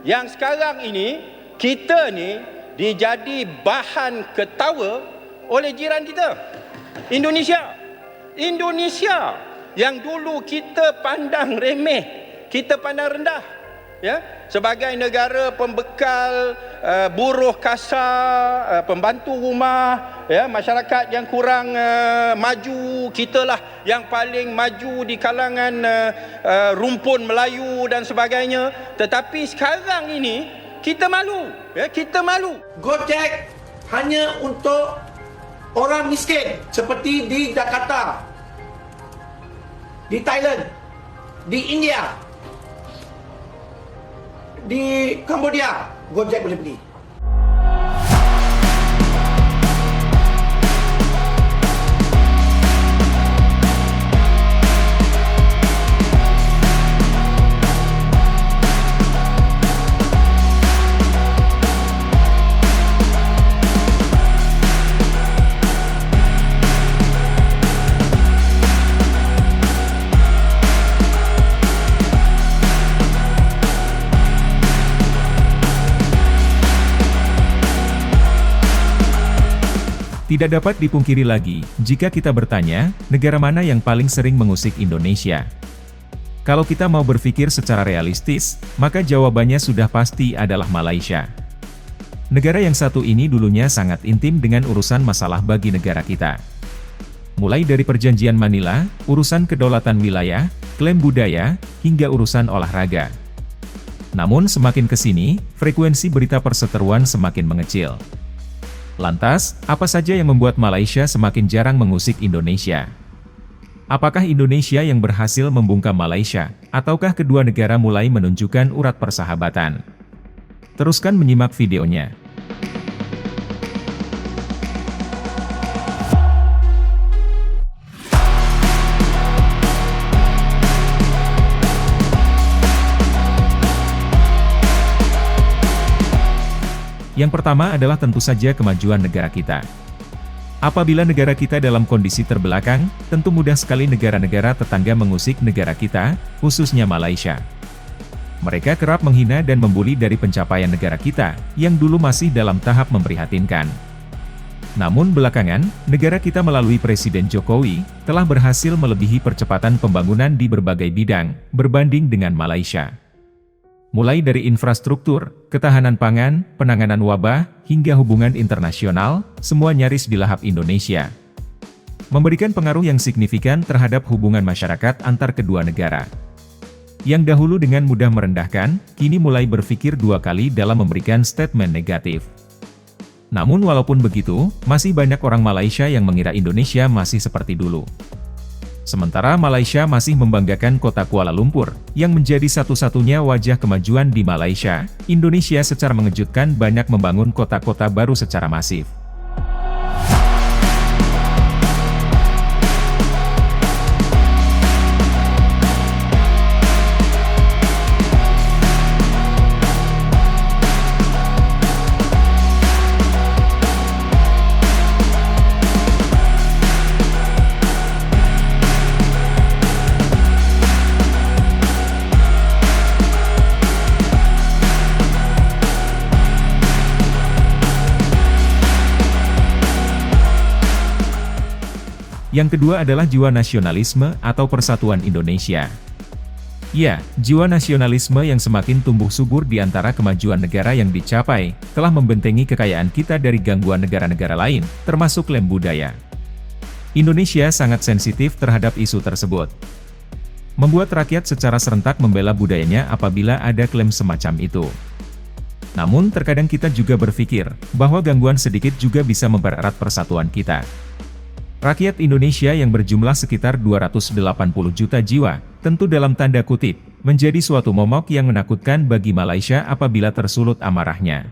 yang sekarang ini kita ni dijadi bahan ketawa oleh jiran kita, Indonesia. Indonesia yang dulu kita pandang remeh, kita pandang rendah, ya, sebagai negara pembekal buruh kasar, pembantu rumah, ya, masyarakat yang kurang maju, kitalah yang paling maju di kalangan rumpun Melayu dan sebagainya. Tetapi sekarang ini kita malu, ya, kita malu. Gojek hanya untuk orang miskin seperti di Jakarta, di Thailand, di India, di Cambodia, Gojek boleh pergi. Tidak dapat dipungkiri lagi, jika kita bertanya, negara mana yang paling sering mengusik Indonesia? Kalau kita mau berpikir secara realistis, maka jawabannya sudah pasti adalah Malaysia. Negara yang satu ini dulunya sangat intim dengan urusan masalah bagi negara kita. Mulai dari perjanjian Manila, urusan kedaulatan wilayah, klaim budaya, hingga urusan olahraga. Namun semakin ke sini, frekuensi berita perseteruan semakin mengecil. Lantas, apa saja yang membuat Malaysia semakin jarang mengusik Indonesia? Apakah Indonesia yang berhasil membungkam Malaysia, ataukah kedua negara mulai menunjukkan urat persahabatan? Teruskan menyimak videonya. Yang pertama adalah tentu saja kemajuan negara kita. Apabila negara kita dalam kondisi terbelakang, tentu mudah sekali negara-negara tetangga mengusik negara kita, khususnya Malaysia. Mereka kerap menghina dan membuli dari pencapaian negara kita, yang dulu masih dalam tahap memprihatinkan. Namun belakangan, negara kita melalui Presiden Jokowi, telah berhasil melebihi percepatan pembangunan di berbagai bidang, berbanding dengan Malaysia. Mulai dari infrastruktur, ketahanan pangan, penanganan wabah, hingga hubungan internasional, semua nyaris dilahap Indonesia. Memberikan pengaruh yang signifikan terhadap hubungan masyarakat antar kedua negara. Yang dahulu dengan mudah merendahkan, kini mulai berpikir dua kali dalam memberikan statement negatif. Namun walaupun begitu, masih banyak orang Malaysia yang mengira Indonesia masih seperti dulu. Sementara Malaysia masih membanggakan kota Kuala Lumpur, yang menjadi satu-satunya wajah kemajuan di Malaysia, Indonesia secara mengejutkan banyak membangun kota-kota baru secara masif. Yang kedua adalah jiwa nasionalisme atau persatuan Indonesia. Ya, jiwa nasionalisme yang semakin tumbuh subur di antara kemajuan negara yang dicapai, telah membentengi kekayaan kita dari gangguan negara-negara lain, termasuk klaim budaya. Indonesia sangat sensitif terhadap isu tersebut. Membuat rakyat secara serentak membela budayanya apabila ada klaim semacam itu. Namun terkadang kita juga berpikir, bahwa gangguan sedikit juga bisa mempererat persatuan kita. Rakyat Indonesia yang berjumlah sekitar 280 juta jiwa, tentu dalam tanda kutip, menjadi suatu momok yang menakutkan bagi Malaysia apabila tersulut amarahnya.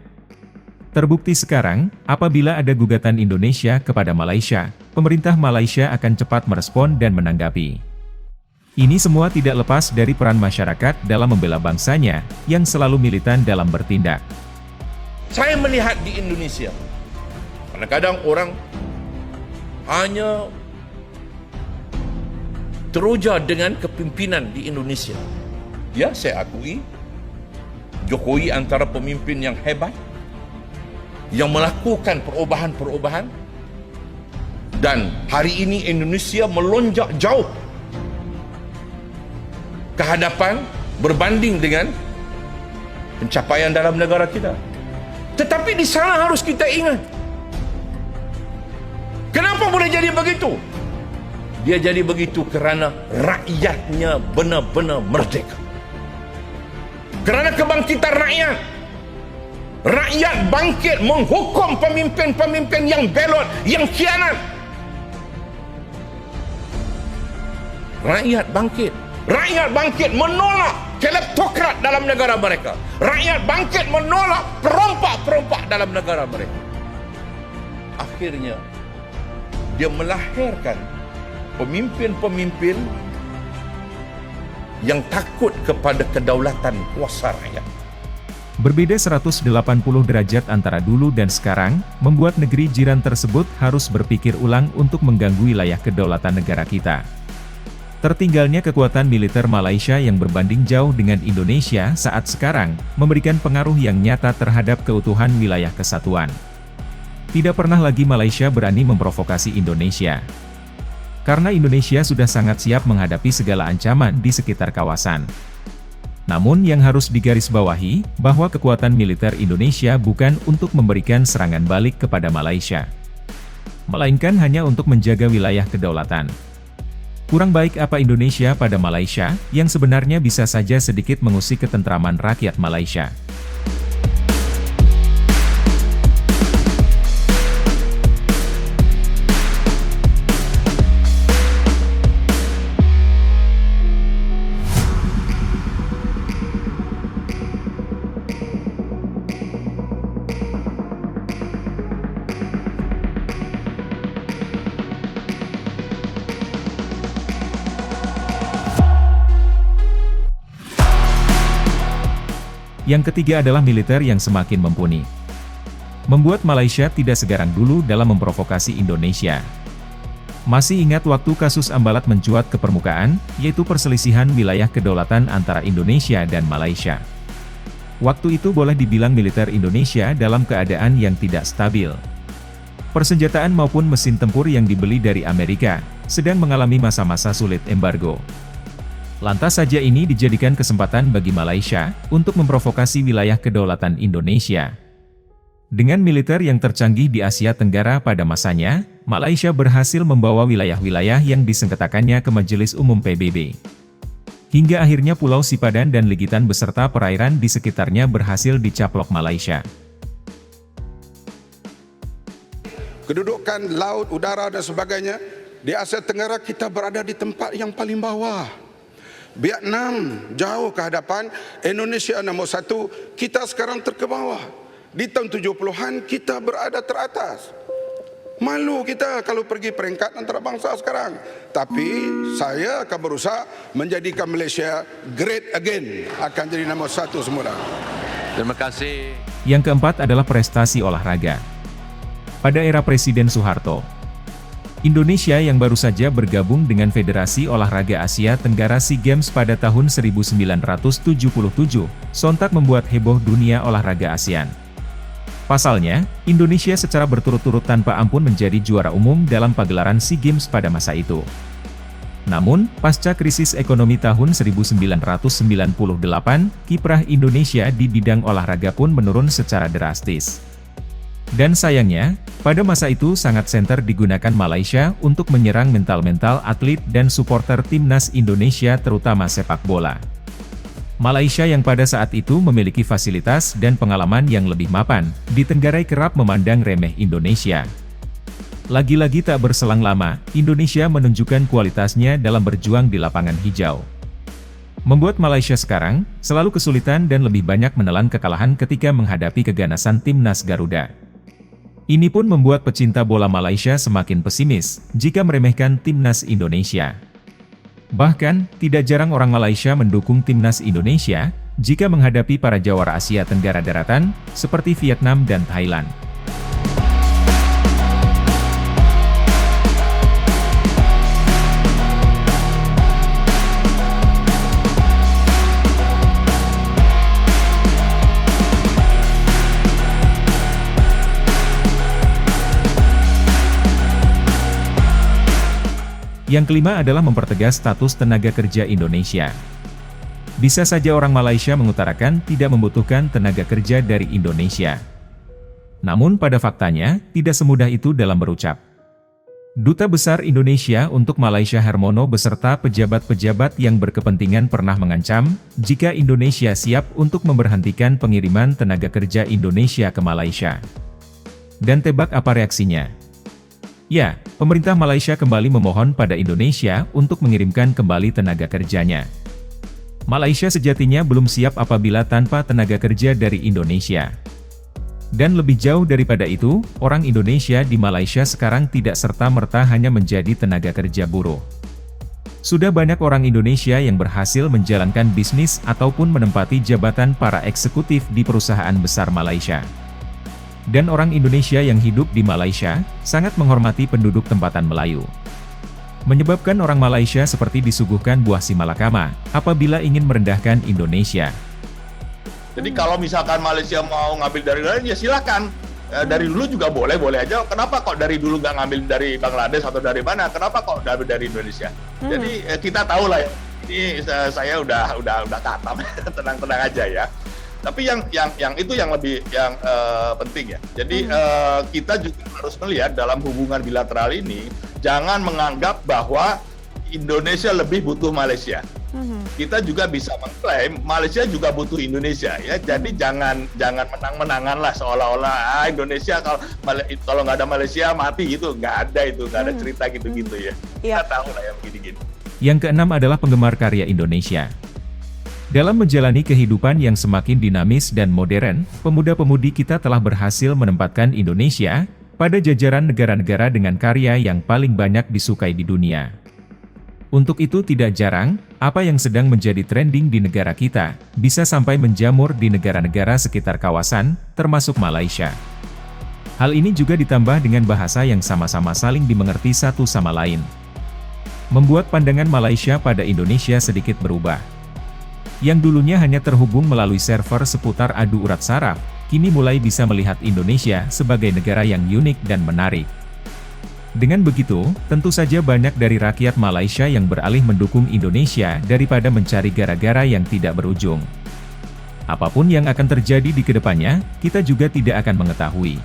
Terbukti sekarang, apabila ada gugatan Indonesia kepada Malaysia, pemerintah Malaysia akan cepat merespon dan menanggapi. Ini semua tidak lepas dari peran masyarakat dalam membela bangsanya, yang selalu militan dalam bertindak. Saya melihat di Indonesia, kadang-kadang orang hanya teruja dengan kepimpinan di Indonesia. Ya, saya akui, Jokowi antara pemimpin yang hebat, yang melakukan perubahan-perubahan, dan hari ini Indonesia melonjak jauh ke hadapan berbanding dengan pencapaian dalam negara kita. Tetapi di sana harus kita ingat, kenapa boleh jadi begitu? Dia jadi begitu kerana rakyatnya benar-benar merdeka. Kerana kebangkitan rakyat. Rakyat bangkit menghukum pemimpin-pemimpin yang belot, yang khianat. Rakyat bangkit. Rakyat bangkit menolak kleptokrat dalam negara mereka. Rakyat bangkit menolak perompak-perompak dalam negara mereka. Akhirnya, dia melahirkan pemimpin-pemimpin yang takut kepada kedaulatan kuasa rakyat. Berbeda 180 derajat antara dulu dan sekarang, membuat negeri jiran tersebut harus berpikir ulang untuk mengganggu wilayah kedaulatan negara kita. Tertinggalnya kekuatan militer Malaysia yang berbanding jauh dengan Indonesia saat sekarang, memberikan pengaruh yang nyata terhadap keutuhan wilayah kesatuan. Tidak pernah lagi Malaysia berani memprovokasi Indonesia. Karena Indonesia sudah sangat siap menghadapi segala ancaman di sekitar kawasan. Namun yang harus digarisbawahi, bahwa kekuatan militer Indonesia bukan untuk memberikan serangan balik kepada Malaysia, melainkan hanya untuk menjaga wilayah kedaulatan. Kurang baik apa Indonesia pada Malaysia, yang sebenarnya bisa saja sedikit mengusik ketentraman rakyat Malaysia. Yang ketiga adalah militer yang semakin mumpuni. Membuat Malaysia tidak segarang dulu dalam memprovokasi Indonesia. Masih ingat waktu kasus Ambalat mencuat ke permukaan, yaitu perselisihan wilayah kedaulatan antara Indonesia dan Malaysia. Waktu itu boleh dibilang militer Indonesia dalam keadaan yang tidak stabil. Persenjataan maupun mesin tempur yang dibeli dari Amerika, sedang mengalami masa-masa sulit embargo. Lantas saja ini dijadikan kesempatan bagi Malaysia untuk memprovokasi wilayah kedaulatan Indonesia. Dengan militer yang tercanggih di Asia Tenggara pada masanya, Malaysia berhasil membawa wilayah-wilayah yang disengketakannya ke Majelis Umum PBB. Hingga akhirnya Pulau Sipadan dan Ligitan beserta perairan di sekitarnya berhasil dicaplok Malaysia. Kedudukan laut, udara dan sebagainya, di Asia Tenggara kita berada di tempat yang paling bawah. Vietnam jauh ke hadapan, Indonesia nombor 1, kita sekarang terkebawah. Di tahun 70-an kita berada teratas. Malu kita kalau pergi peringkat antarabangsa sekarang. Tapi saya akan berusaha menjadikan Malaysia great again, akan jadi nombor 1 semula. Terima kasih. Yang keempat adalah prestasi olahraga. Pada era Presiden Soeharto, Indonesia yang baru saja bergabung dengan Federasi Olahraga Asia Tenggara SEA Games pada tahun 1977, sontak membuat heboh dunia olahraga ASEAN. Pasalnya, Indonesia secara berturut-turut tanpa ampun menjadi juara umum dalam pagelaran SEA Games pada masa itu. Namun, pasca krisis ekonomi tahun 1998, kiprah Indonesia di bidang olahraga pun menurun secara drastis. Dan sayangnya, pada masa itu sangat senter digunakan Malaysia untuk menyerang mental-mental atlet dan supporter timnas Indonesia terutama sepak bola. Malaysia yang pada saat itu memiliki fasilitas dan pengalaman yang lebih mapan, ditenggarai kerap memandang remeh Indonesia. Lagi-lagi tak berselang lama, Indonesia menunjukkan kualitasnya dalam berjuang di lapangan hijau. Membuat Malaysia sekarang, selalu kesulitan dan lebih banyak menelan kekalahan ketika menghadapi keganasan timnas Garuda. Ini pun membuat pecinta bola Malaysia semakin pesimis jika meremehkan timnas Indonesia. Bahkan, tidak jarang orang Malaysia mendukung timnas Indonesia jika menghadapi para jawara Asia Tenggara daratan seperti Vietnam dan Thailand. Yang kelima adalah mempertegas status tenaga kerja Indonesia. Bisa saja orang Malaysia mengutarakan tidak membutuhkan tenaga kerja dari Indonesia. Namun pada faktanya, tidak semudah itu dalam berucap. Duta Besar Indonesia untuk Malaysia Hermono beserta pejabat-pejabat yang berkepentingan pernah mengancam, jika Indonesia siap untuk memberhentikan pengiriman tenaga kerja Indonesia ke Malaysia. Dan tebak apa reaksinya? Ya, pemerintah Malaysia kembali memohon pada Indonesia untuk mengirimkan kembali tenaga kerjanya. Malaysia sejatinya belum siap apabila tanpa tenaga kerja dari Indonesia. Dan lebih jauh daripada itu, orang Indonesia di Malaysia sekarang tidak serta-merta hanya menjadi tenaga kerja buruh. Sudah banyak orang Indonesia yang berhasil menjalankan bisnis ataupun menempati jabatan para eksekutif di perusahaan besar Malaysia. Dan orang Indonesia yang hidup di Malaysia, sangat menghormati penduduk tempatan Melayu. Menyebabkan orang Malaysia seperti disuguhkan buah si malakama, apabila ingin merendahkan Indonesia. Jadi kalau misalkan Malaysia mau ngambil dari lain, ya silakan. Dari dulu juga boleh aja. Kenapa kok dari dulu nggak ngambil dari Bangladesh atau dari mana? Kenapa kok ngambil dari Indonesia? Jadi kita tahu lah ya. Ini saya udah katam, tenang-tenang aja ya. Tapi yang itu yang lebih penting ya. Jadi kita juga harus melihat dalam hubungan bilateral ini, jangan menganggap bahwa Indonesia lebih butuh Malaysia. Kita juga bisa mengklaim Malaysia juga butuh Indonesia ya. Jadi jangan menang-menangan lah seolah-olah Indonesia kalau nggak ada Malaysia mati gitu. Nggak ada itu, nggak ada cerita gitu-gitu ya. Kita tahu lah yang begini-gini. Yang keenam adalah penggemar karya Indonesia. Dalam menjalani kehidupan yang semakin dinamis dan modern, pemuda-pemudi kita telah berhasil menempatkan Indonesia pada jajaran negara-negara dengan karya yang paling banyak disukai di dunia. Untuk itu tidak jarang, apa yang sedang menjadi trending di negara kita, bisa sampai menjamur di negara-negara sekitar kawasan, termasuk Malaysia. Hal ini juga ditambah dengan bahasa yang sama-sama saling dimengerti satu sama lain. Membuat pandangan Malaysia pada Indonesia sedikit berubah. Yang dulunya hanya terhubung melalui server seputar adu urat saraf, kini mulai bisa melihat Indonesia sebagai negara yang unik dan menarik. Dengan begitu, tentu saja banyak dari rakyat Malaysia yang beralih mendukung Indonesia daripada mencari gara-gara yang tidak berujung. Apapun yang akan terjadi di kedepannya, kita juga tidak akan mengetahui.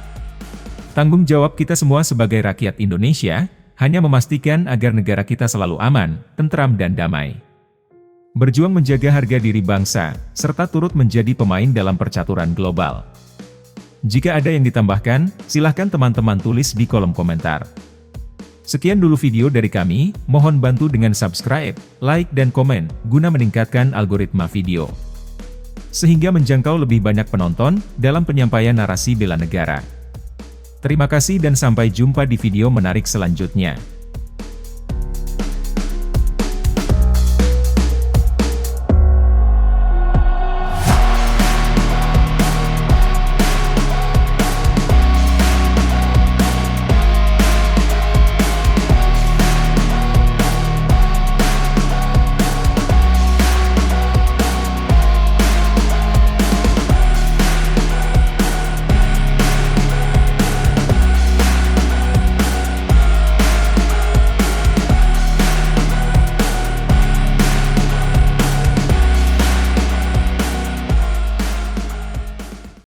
Tanggung jawab kita semua sebagai rakyat Indonesia, hanya memastikan agar negara kita selalu aman, tentram dan damai. Berjuang menjaga harga diri bangsa, serta turut menjadi pemain dalam percaturan global. Jika ada yang ditambahkan, silahkan teman-teman tulis di kolom komentar. Sekian dulu video dari kami, mohon bantu dengan subscribe, like dan komen, guna meningkatkan algoritma video. Sehingga menjangkau lebih banyak penonton, dalam penyampaian narasi bela negara. Terima kasih dan sampai jumpa di video menarik selanjutnya.